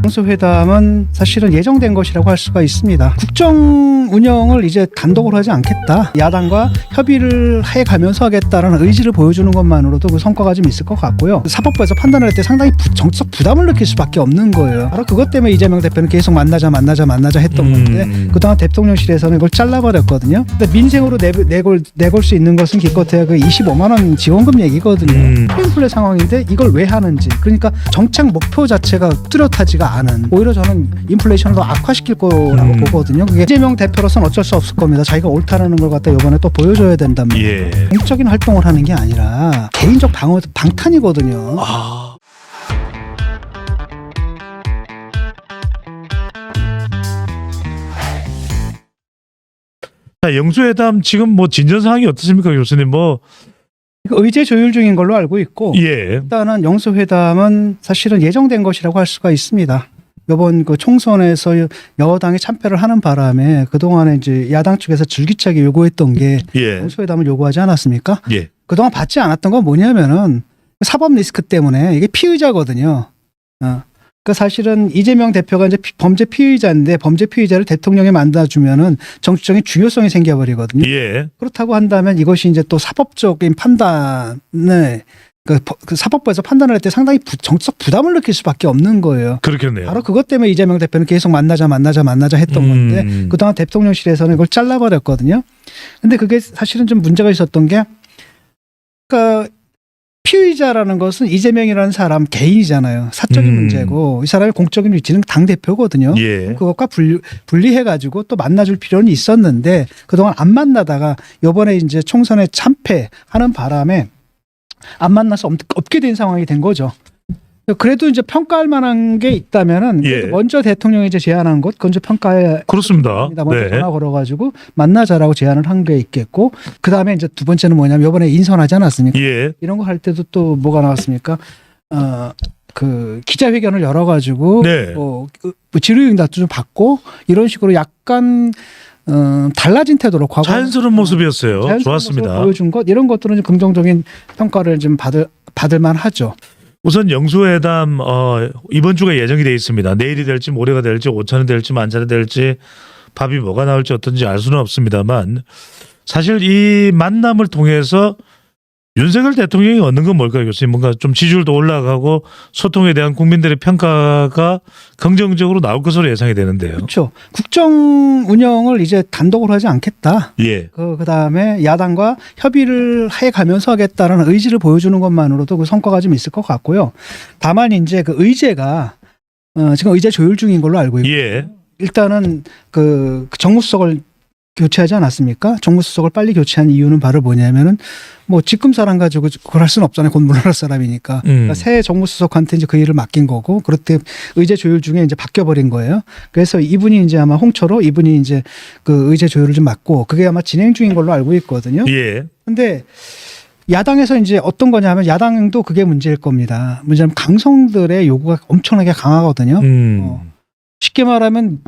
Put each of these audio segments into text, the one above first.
정수회담은 사실은 예정된 것이라고 할 수가 있습니다. 국정 운영을 이제 단독으로 하지 않겠다. 야당과 협의를 해가면서 하겠다라는 의지를 보여주는 것만으로도 그 성과가 좀 있을 것 같고요. 사법부에서 판단을 할 때 상당히 정치적 부담을 느낄 수밖에 없는 거예요. 바로 그것 때문에 이재명 대표는 계속 만나자 했던 건데 그동안 대통령실에서는 이걸 잘라버렸거든요. 근데 민생으로 내걸 수 있는 것은 기껏해야 그 25만 원 지원금 얘기거든요. 인플레 상황인데 이걸 왜 하는지. 그러니까 정책 목표 자체가 뚜렷하지가 않은, 오히려 저는 인플레이션을 더 악화시킬 거라고 보거든요. 그게 이재명 대표로서는 어쩔 수 없을 겁니다. 자기가 옳다는 걸 갖다 이번에 또 보여줘야 된단 말이에요. 공적인 활동을 하는 게 아니라 개인적 방탄이거든요. 자, 영수회담 지금 뭐 진전 상황이 어떻습니까, 교수님? 의제 조율 중인 걸로 알고 있고, 예. 일단은 영수회담은 사실은 예정된 것이라고 할 수가 있습니다. 이번 그 총선에서 여당이 참패를 하는 바람에 그동안에 이제 야당 쪽에서 줄기차게 요구했던 게 예. 영수회담을 요구하지 않았습니까? 예. 그동안 받지 않았던 건 뭐냐면은 사법 리스크 때문에 이게 피의자거든요. 그 사실은 이재명 대표가 이제 범죄 피의자인데 범죄 피의자를 대통령에 만나주면은 정치적인 중요성이 생겨버리거든요. 예. 그렇다고 한다면 이것이 이제 또 사법적인 판단을 그 사법부에서 판단을 할 때 상당히 정치적 부담을 느낄 수밖에 없는 거예요. 그렇겠네요. 바로 그것 때문에 이재명 대표는 계속 만나자 했던 건데 그동안 대통령실에서는 이걸 잘라버렸거든요. 근데 그게 사실은 좀 문제가 있었던 게, 그러니까 피의자라는 것은 이재명이라는 사람 개인이잖아요. 사적인 문제고 이 사람의 공적인 위치는 당대표거든요. 예. 그것과 분리해가지고 또 만나줄 필요는 있었는데 그동안 안 만나다가 이번에 이제 총선에 참패하는 바람에 안 만나서 없게 된 상황이 된 거죠. 그래도 이제 평가할 만한 게 있다면은 예. 먼저 대통령이 이제 제안한 것, 그건 이제 평가에 그렇습니다. 먼저 네. 전화 걸어가지고 만나자라고 제안을 한 게 있겠고, 그 다음에 이제 두 번째는 뭐냐면 이번에 인선하지 않았습니까? 예. 이런 거 할 때도 또 뭐가 나왔습니까? 그 기자회견을 열어가지고 네. 뭐 질의응답도 좀 받고 이런 식으로 약간 달라진 태도로 과거 자연스러운 모습이었어요. 좋았습니다. 보여준 것, 이런 것들은 좀 긍정적인 평가를 좀 받을 만하죠. 우선 영수회담 이번 주가 예정이 돼 있습니다. 내일이 될지 모레가 될지 오천이 될지 만찬이 될지 밥이 뭐가 나올지 어떤지 알 수는 없습니다만, 사실 이 만남을 통해서 윤석열 대통령이 얻는 건 뭘까요, 교수님? 뭔가 좀 지지율도 올라가고 소통에 대한 국민들의 평가가 긍정적으로 나올 것으로 예상이 되는데요. 그렇죠. 국정 운영을 이제 단독으로 하지 않겠다. 예. 그다음에 야당과 협의를 해가면서 하겠다라는 의지를 보여주는 것만으로도 그 성과가 좀 있을 것 같고요. 다만 이제 그 의제가 지금 의제 조율 중인 걸로 알고 있고, 예. 일단은 그 정무수석을 교체하지 않았습니까? 정무수석을 빨리 교체한 이유는 바로 뭐냐면은 뭐 직급사람 가지고 그걸 할 수는 없잖아요. 곧 물러날 사람이니까. 그러니까 새 정무수석한테 이제 그 일을 맡긴 거고, 그렇게 의제 조율 중에 이제 바뀌어버린 거예요. 그래서 이분이 이제 아마 홍철호 이분이 이제 그 의제 조율을 좀 맡고, 그게 아마 진행 중인 걸로 알고 있거든요. 예. 근데 야당에서 이제 어떤 거냐 하면, 야당도 그게 문제일 겁니다. 문제는 강성들의 요구가 엄청나게 강하거든요. 쉽게 말하면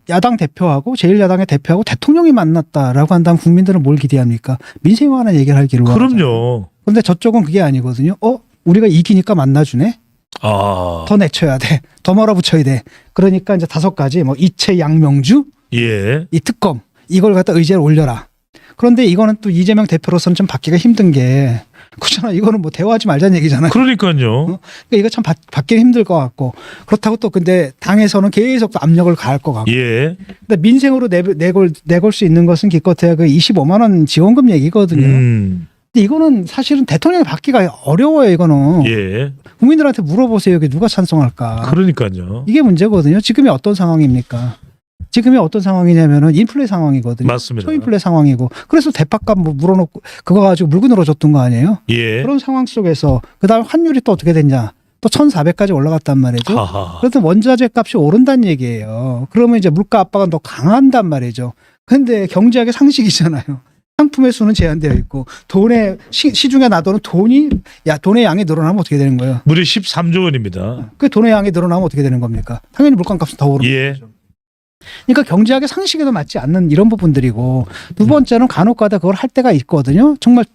야당 대표하고 제1야당의 대표하고 대통령이 만났다라고 한다면 국민들은 뭘 기대합니까? 민생에 관한 얘기를 하기로. 그럼요. 그런데 저쪽은 그게 아니거든요. 우리가 이기니까 만나주네. 아. 더 내쳐야 돼. 더 몰아붙여야 돼. 그러니까 이제 5가지 뭐 이채 양명주, 예. 이 특검, 이걸 갖다 의제를 올려라. 그런데 이거는 또 이재명 대표로서는 좀 받기가 힘든 게, 그렇잖아. 이거는 뭐 대화하지 말자는 얘기잖아요. 그러니까요. 그러니까 이거 참 받기는 힘들 것 같고, 그렇다고 또 근데 당에서는 계속 또 압력을 가할 것 같고. 예. 근데 민생으로 내걸 수 있는 것은 기껏해야 그 25만 원 지원금 얘기거든요. 근데 이거는 사실은 대통령이 받기가 어려워요. 이거는. 예. 국민들한테 물어보세요. 이게 누가 찬성할까? 그러니까요. 이게 문제거든요. 지금이 어떤 상황입니까? 지금이 어떤 상황이냐면은 인플레 상황이거든요. 맞습니다. 초인플레 상황이고, 그래서 대파값 뭐 물어놓고 그거 가지고 물고 늘어졌던 거 아니에요? 예. 그런 상황 속에서 그다음 환율이 또 어떻게 됐냐? 또 1,400까지 올라갔단 말이죠. 하하. 그래서 원자재 값이 오른다는 얘기예요. 그러면 이제 물가 압박은 더 강한단 말이죠. 근데 경제학의 상식이잖아요. 상품의 수는 제한되어 있고, 돈의 시중에 놔두는 돈의 양이 늘어나면 어떻게 되는 거예요? 무려 13조 원입니다. 그 돈의 양이 늘어나면 어떻게 되는 겁니까? 당연히 물가값은 더 오르는 예. 거죠. 그러니까 경제학의 상식에도 맞지 않는 이런 부분들이고, 두 번째는 간혹가다 그걸 할 때가 있거든요. 정말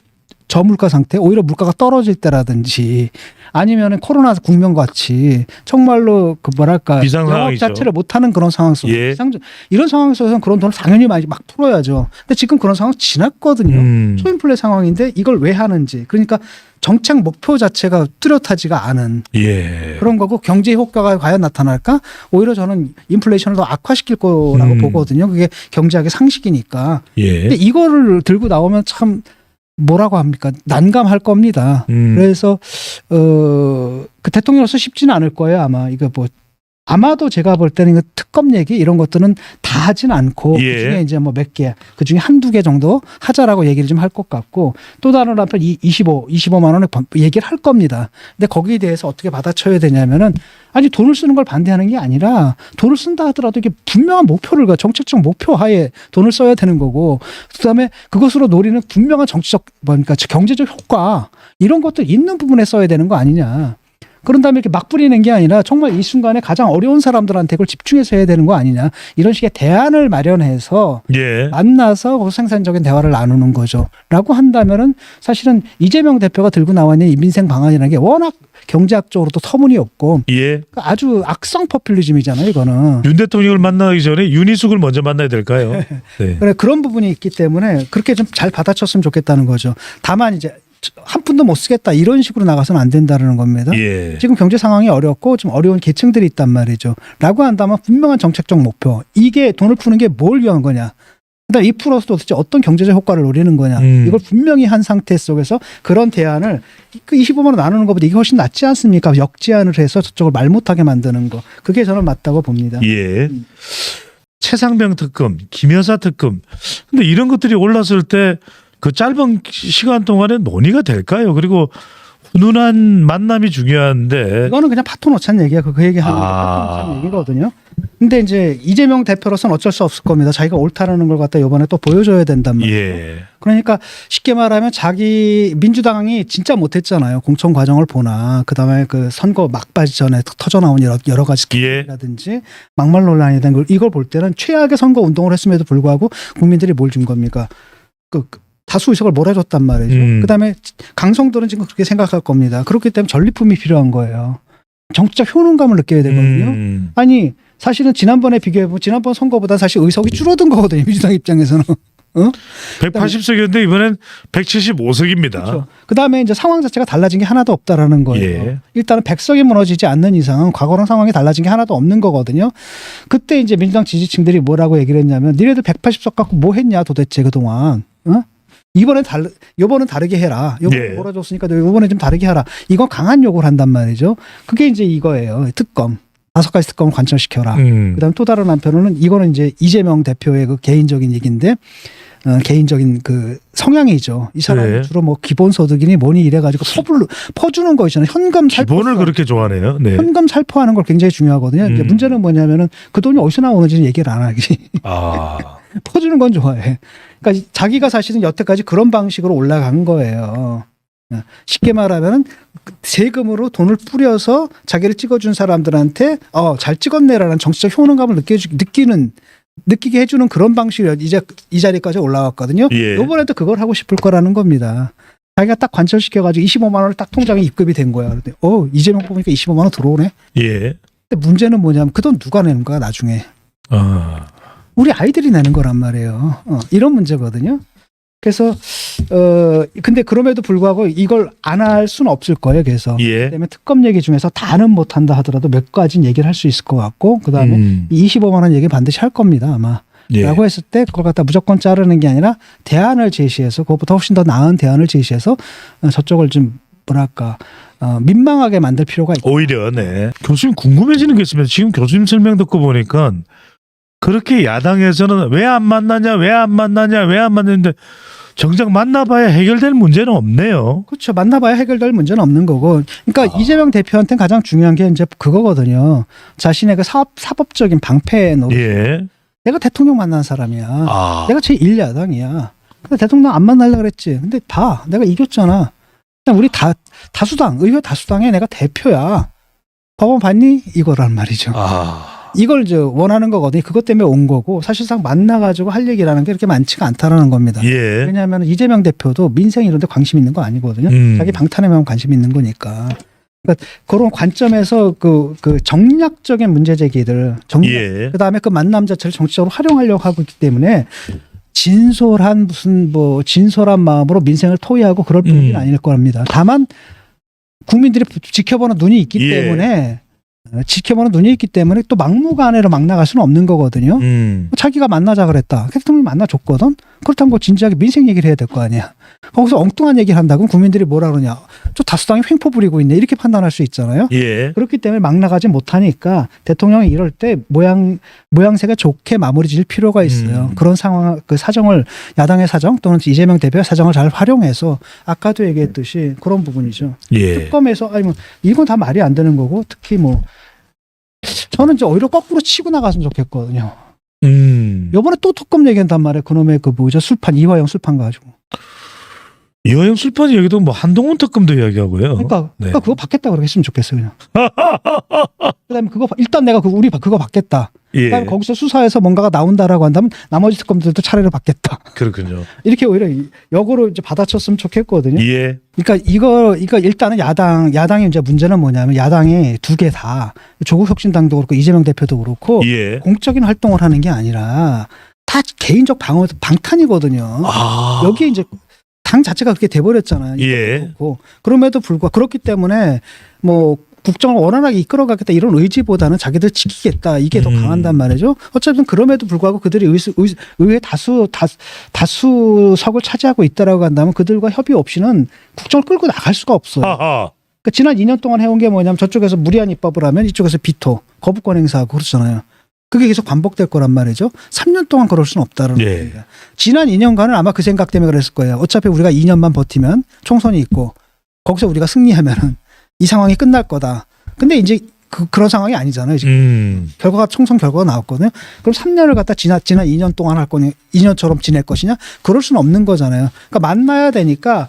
저물가 상태, 오히려 물가가 떨어질 때라든지 아니면은 코로나 국면같이 정말로 그 뭐랄까 비상 영업 상황이죠. 자체를 못하는 그런 상황 속에서 예. 이런 상황 속에서는 그런 돈을 당연히 많이 막 풀어야죠. 근데 지금 그런 상황 지났거든요. 초인플레 상황인데 이걸 왜 하는지. 그러니까 정책 목표 자체가 뚜렷하지가 않은 예. 그런 거고 경제 효과가 과연 나타날까? 오히려 저는 인플레이션을 더 악화시킬 거라고 보거든요. 그게 경제학의 상식이니까. 예. 근데 이거를 들고 나오면 참 뭐라고 합니까? 난감할 겁니다. 그래서 그 대통령으로서 쉽지는 않을 거예요. 아마 이거 뭐 아마도 제가 볼 때는 그 특검 얘기 이런 것들은 다 하진 않고 예. 그중에 이제 뭐 몇 개, 그중에 한두 개 정도 하자라고 얘기를 좀 할 것 같고 또 다른 한편 25만 원을 얘기를 할 겁니다. 근데 거기에 대해서 어떻게 받아쳐야 되냐면은 아니 돈을 쓰는 걸 반대하는 게 아니라 돈을 쓴다 하더라도 이게 분명한 목표를 정책적 목표 하에 돈을 써야 되는 거고 그다음에 그것으로 노리는 분명한 정치적 그러니까 경제적 효과 이런 것들 있는 부분에 써야 되는 거 아니냐. 그런 다음에 이렇게 막 뿌리는 게 아니라 정말 이 순간에 가장 어려운 사람들한테 그걸 집중해서 해야 되는 거 아니냐. 이런 식의 대안을 마련해서 예. 만나서 거기서 생산적인 대화를 나누는 거죠. 라고 한다면은 사실은 이재명 대표가 들고 나와 있는 이 민생 방안이라는 게 워낙 경제학적으로도 터무니없고 예. 아주 악성 포퓰리즘이잖아요, 이거는. 윤 대통령을 만나기 전에 윤희숙을 먼저 만나야 될까요? 네. 그래, 그런 부분이 있기 때문에 그렇게 좀 잘 받아쳤으면 좋겠다는 거죠. 다만 이제 한 푼도 못 쓰겠다 이런 식으로 나가서는 안 된다는 겁니다. 예. 지금 경제 상황이 어렵고 좀 어려운 계층들이 있단 말이죠. 라고 한다면 분명한 정책적 목표. 이게 돈을 푸는 게 뭘 위한 거냐. 그다음 이 풀어서 도대체 어떤 경제적 효과를 노리는 거냐. 이걸 분명히 한 상태 속에서 그런 대안을 그 25만 원 나누는 것보다 이게 훨씬 낫지 않습니까? 역제안을 해서 저쪽을 말 못하게 만드는 거. 그게 저는 맞다고 봅니다. 예. 최상병 특검, 김여사 특검. 근데 이런 것들이 올랐을 때 그 짧은 시간 동안에 논의가 될까요? 그리고 훈훈한 만남이 중요한데. 이거는 그냥 파토 놓자는 얘기야. 그 얘기하는 게 파토 놓자는 얘기거든요. 근데 이제 이재명 대표로서는 어쩔 수 없을 겁니다. 자기가 옳다라는 걸 갖다 이번에 또 보여줘야 된단 말이에요. 예. 그러니까 쉽게 말하면 자기 민주당이 진짜 못했잖아요. 공천 과정을 보나 그다음에 그 선거 막바지 전에 터져 나온 여러 가지 기라든지 막말 논란이 된 걸 이걸 볼 때는 최악의 선거 운동을 했음에도 불구하고 국민들이 뭘 준 겁니까? 그 다수 의석을 몰아줬단 말이죠. 그다음에 강성들은 지금 그렇게 생각할 겁니다. 그렇기 때문에 전리품이 필요한 거예요. 정치적 효능감을 느껴야 되거든요. 아니 사실은 지난번에 비교해보면 지난번 선거보다 사실 의석이 줄어든 거거든요. 민주당 입장에서는. 180석이었는데 이번엔 175석입니다. 그렇죠. 그다음에 이제 상황 자체가 달라진 게 하나도 없다라는 거예요. 예. 일단은 100석이 무너지지 않는 이상은 과거랑 상황이 달라진 게 하나도 없는 거거든요. 그때 이제 민주당 지지층들이 뭐라고 얘기를 했냐면 니네들 180석 갖고 뭐 했냐 도대체 그동안. 이번엔 다르게 해라. 이번에 몰아줬으니까 이번에 좀 다르게 하라. 이건 강한 요구를 한단 말이죠. 그게 이제 이거예요. 특검. 5가지 특검을 관철시켜라. 그다음 또 다른 한편으로는 이거는 이제 이재명 대표의 그 개인적인 얘기인데 개인적인 그 성향이죠. 이 사람은 주로 뭐 기본소득이니 뭐니 이래가지고 퍼주는 거 있잖아요. 현금 살포. 기본을 그렇게 좋아하네요. 네. 현금 살포하는 걸 굉장히 중요하거든요. 이제 문제는 뭐냐면은 그 돈이 어디서 나오는지 얘기를 안 하기. 퍼주는 건 좋아해. 그러니까 자기가 사실은 여태까지 그런 방식으로 올라간 거예요. 쉽게 말하면은 세금으로 돈을 뿌려서 자기를 찍어준 사람들한테 잘 찍었네라는 정치적 효능감을 느끼게 해주는 그런 방식으로 이제 이 자리까지 올라왔거든요. 이번에도 그걸 하고 싶을 거라는 겁니다. 자기가 딱 관철시켜가지고 25만 원을 딱 통장에 입금이 된 거야. 근데 이재명 뽑으니까 25만 원 들어오네. 근데 문제는 뭐냐면 그 돈 누가 내는 거야 나중에. 우리 아이들이 내는 거란 말이에요. 이런 문제거든요. 그래서 근데 그럼에도 불구하고 이걸 안 할 수는 없을 거예요. 그래서 그다음에 특검 얘기 중에서 다는 못한다 하더라도 몇 가지는 얘기를 할 수 있을 것 같고 그다음에 25만 원 얘기 반드시 할 겁니다 아마. 라고 했을 때 그걸 갖다 무조건 자르는 게 아니라 대안을 제시해서 그것보다 훨씬 더 나은 대안을 제시해서 저쪽을 좀 뭐랄까 민망하게 만들 필요가 있다. 오히려 교수님 궁금해지는 게 있으면 지금 교수님 설명 듣고 보니까 그렇게 야당에서는 왜 안 만나는데 정작 만나봐야 해결될 문제는 없네요. 그렇죠. 만나봐야 해결될 문제는 없는 거고. 그러니까 이재명 대표한테는 가장 중요한 게 이제 그거거든요. 자신의 그 사법적인 방패 노릇. 내가 대통령 만난 사람이야. 내가 제1야당이야. 근데 대통령 안 만나려고 그랬지. 근데 내가 이겼잖아. 그냥 우리 의회 다수당에 내가 대표야. 법원 봤니? 이거란 말이죠. 이걸 이제 원하는 거거든요. 그것 때문에 온 거고 사실상 만나가지고 할 얘기라는 게 그렇게 많지가 않다라는 겁니다. 예. 왜냐하면 이재명 대표도 민생 이런 데 관심 있는 거 아니거든요. 자기 방탄에만 관심 있는 거니까. 그러니까 그런 관점에서 그 정략적인 문제 제기들, 예. 그다음에 그 만남 자체를 정치적으로 활용하려고 하고 있기 때문에 진솔한 마음으로 민생을 토의하고 그럴 분위기는 아닐 겁니다. 다만 국민들이 지켜보는 눈이 있기 때문에 또 막무가내로 막 나갈 수는 없는 거거든요. 자기가 만나자 그랬다. 대통령이 만나줬거든. 그렇다면 뭐 진지하게 민생 얘기를 해야 될 거 아니야. 거기서 엉뚱한 얘기를 한다고 국민들이 뭐라 그러냐. 저 다수당이 횡포 부리고 있네. 이렇게 판단할 수 있잖아요. 예. 그렇기 때문에 막 나가지 못하니까 대통령이 이럴 때 모양새가 좋게 마무리 지을 필요가 있어요. 그런 상황, 그 사정을 야당의 사정 또는 이재명 대표의 사정을 잘 활용해서 아까도 얘기했듯이 그런 부분이죠. 예. 특검에서 아니면 이건 다 말이 안 되는 거고 특히 뭐 저는 이제 오히려 거꾸로 치고 나갔으면 좋겠거든요. 요번에 또 특검 얘기한단 말이에요. 그놈의 그 뭐죠 술판 이화영 술판 가지고. 이화영 술판 얘기도 뭐 한동훈 특검도 이야기하고요. 그러니까 그거 받겠다 그렇게 했으면 좋겠어요. 그냥. 그다음에 그거 일단 내가 우리 그거 받겠다. 예. 그다음에 거기서 수사해서 뭔가가 나온다라고 한다면 나머지 특검들도 차례로 받겠다. 그렇군요. 이렇게 오히려 역으로 이제 받아쳤으면 좋겠거든요. 예. 그러니까 이거 일단은 야당의 이제 문제는 뭐냐면 야당이 두 개 다 조국 혁신당도 그렇고 이재명 대표도 그렇고 예. 공적인 활동을 하는 게 아니라 다 개인적 방탄이거든요. 여기 이제 당 자체가 그렇게 돼버렸잖아요. 예. 그렇고. 그럼에도 불구하고 그렇기 때문에 뭐 국정을 원활하게 이끌어가겠다 이런 의지보다는 자기들 지키겠다 이게 더 강한단 말이죠. 어차피 그럼에도 불구하고 그들이 의회 다수석을 차지하고 있다라고 한다면 그들과 협의 없이는 국정을 끌고 나갈 수가 없어요. 그러니까 지난 2년 동안 해온 게 뭐냐면 저쪽에서 무리한 입법을 하면 이쪽에서 비토, 거부권 행사하고 그렇잖아요. 그게 계속 반복될 거란 말이죠. 3년 동안 그럴 수는 없다는 겁니다. 지난 2년간은 아마 그 생각 때문에 그랬을 거예요. 어차피 우리가 2년만 버티면 총선이 있고 거기서 우리가 승리하면은 이 상황이 끝날 거다. 근데 이제 그런 상황이 아니잖아요. 지금 총선 결과가 나왔거든요. 그럼 3년을 갖다 지난 2년 동안 할 거냐, 2년처럼 지낼 것이냐? 그럴 수는 없는 거잖아요. 그러니까 만나야 되니까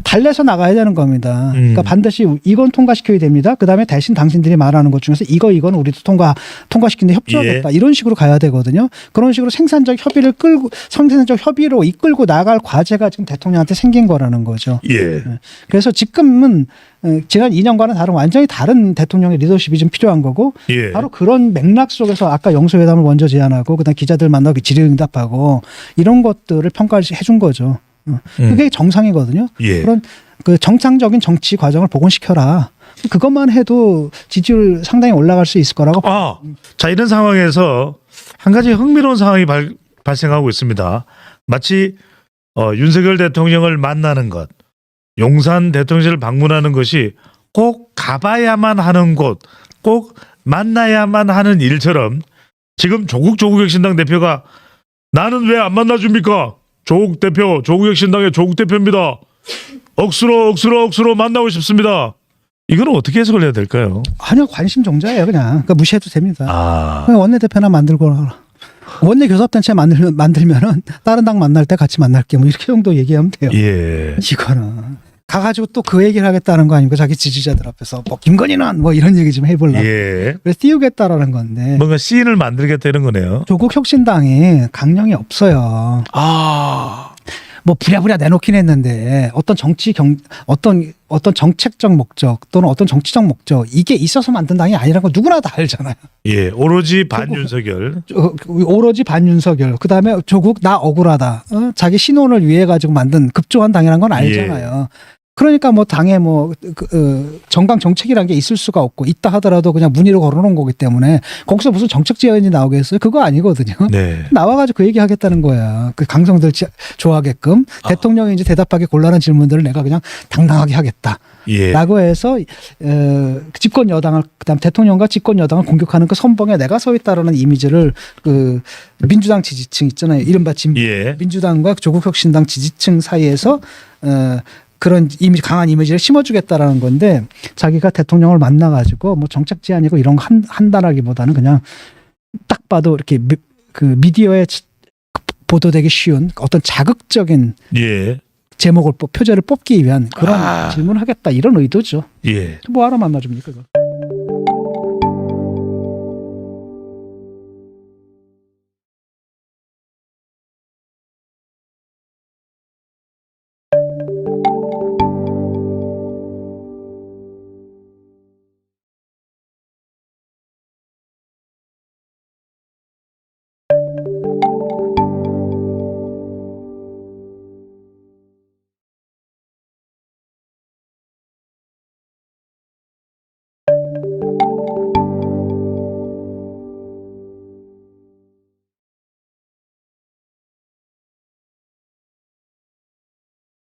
달래서 나가야 되는 겁니다. 그러니까 반드시 이건 통과시켜야 됩니다. 그다음에 대신 당신들이 말하는 것 중에서 이건 우리도 통과시키는데 협조하겠다. 이런 식으로 가야 되거든요. 그런 식으로 생산적 협의로 이끌고 나갈 과제가 지금 대통령한테 생긴 거라는 거죠. 예. 그래서 지금은 지난 2년과는 완전히 다른 대통령의 리더십이 좀 필요한 거고 예. 바로 그런 맥락 속에서 아까 영수회담을 먼저 제안하고 그다음 기자들 만나고 질의응답하고 이런 것들을 평가해 준 거죠. 그게 정상이거든요. 예. 그런 그 정상적인 정치 과정을 복원시켜라. 그것만 해도 지지율 상당히 올라갈 수 있을 거라고. 자, 이런 상황에서 한 가지 흥미로운 상황이 발생하고 있습니다. 마치 윤석열 대통령을 만나는 것, 용산 대통령실을 방문하는 것이 꼭 가봐야만 하는 곳, 꼭 만나야만 하는 일처럼 지금 조국 혁신당 대표가 나는 왜 안 만나줍니까? 조국 혁신당의 조국 대표입니다. 억수로 만나고 싶습니다. 이거는 어떻게 해석을 해야 될까요? 아니요, 관심 종자예요, 그냥. 그러니까 무시해도 됩니다. 그냥 원내대표나 만들고 원내 교섭단체 만들면은 다른 당 만날 때 같이 만날게 뭐 이렇게 정도 얘기하면 돼요. 예. 이거는 가가지고 또 그 얘기를 하겠다는 거 아닙니까? 자기 지지자들 앞에서 뭐 김건희는 뭐 이런 얘기 좀 해보려고. 예. 그래서 띄우겠다라는 건데. 뭔가 씬을 만들겠다 이런 거네요. 조국 혁신당이 강령이 없어요. 뭐 부랴부랴 내놓긴 했는데 어떤 어떤 정책적 목적 또는 어떤 정치적 목적 이게 있어서 만든 당이 아니라는 거 누구나 다 알잖아요. 예, 오로지 반윤석열. 오로지 반윤석열. 그다음에 조국 나 억울하다. 자기 신원을 위해 가지고 만든 급조한 당이라는 건 알잖아요. 그러니까 뭐 당에 정강 정책이라는 게 있을 수가 없고 있다 하더라도 그냥 문의로 걸어놓은 거기 때문에 거기서 무슨 정책 제안이 나오겠어요? 그거 아니거든요. 네. 나와가지고 그 얘기 하겠다는 거야. 그 강성들 좋아하게끔 대통령이 이제 대답하기 곤란한 질문들을 내가 그냥 당당하게 하겠다. 라고 해서 집권 여당을 그다음 대통령과 집권 여당을 공격하는 그 선봉에 내가 서 있다라는 이미지를 그 민주당 지지층 있잖아요. 이른바 민주당과 조국혁신당 지지층 사이에서 그런 강한 이미지를 심어주겠다라는 건데 자기가 대통령을 만나가지고 뭐 정책 제안이고 이런 거 한다라기보다는 그냥 딱 봐도 이렇게 그 미디어에 보도되기 쉬운 어떤 자극적인 표제를 뽑기 위한 그런 질문을 하겠다 이런 의도죠. 뭐하러 만나줍니까? 그거.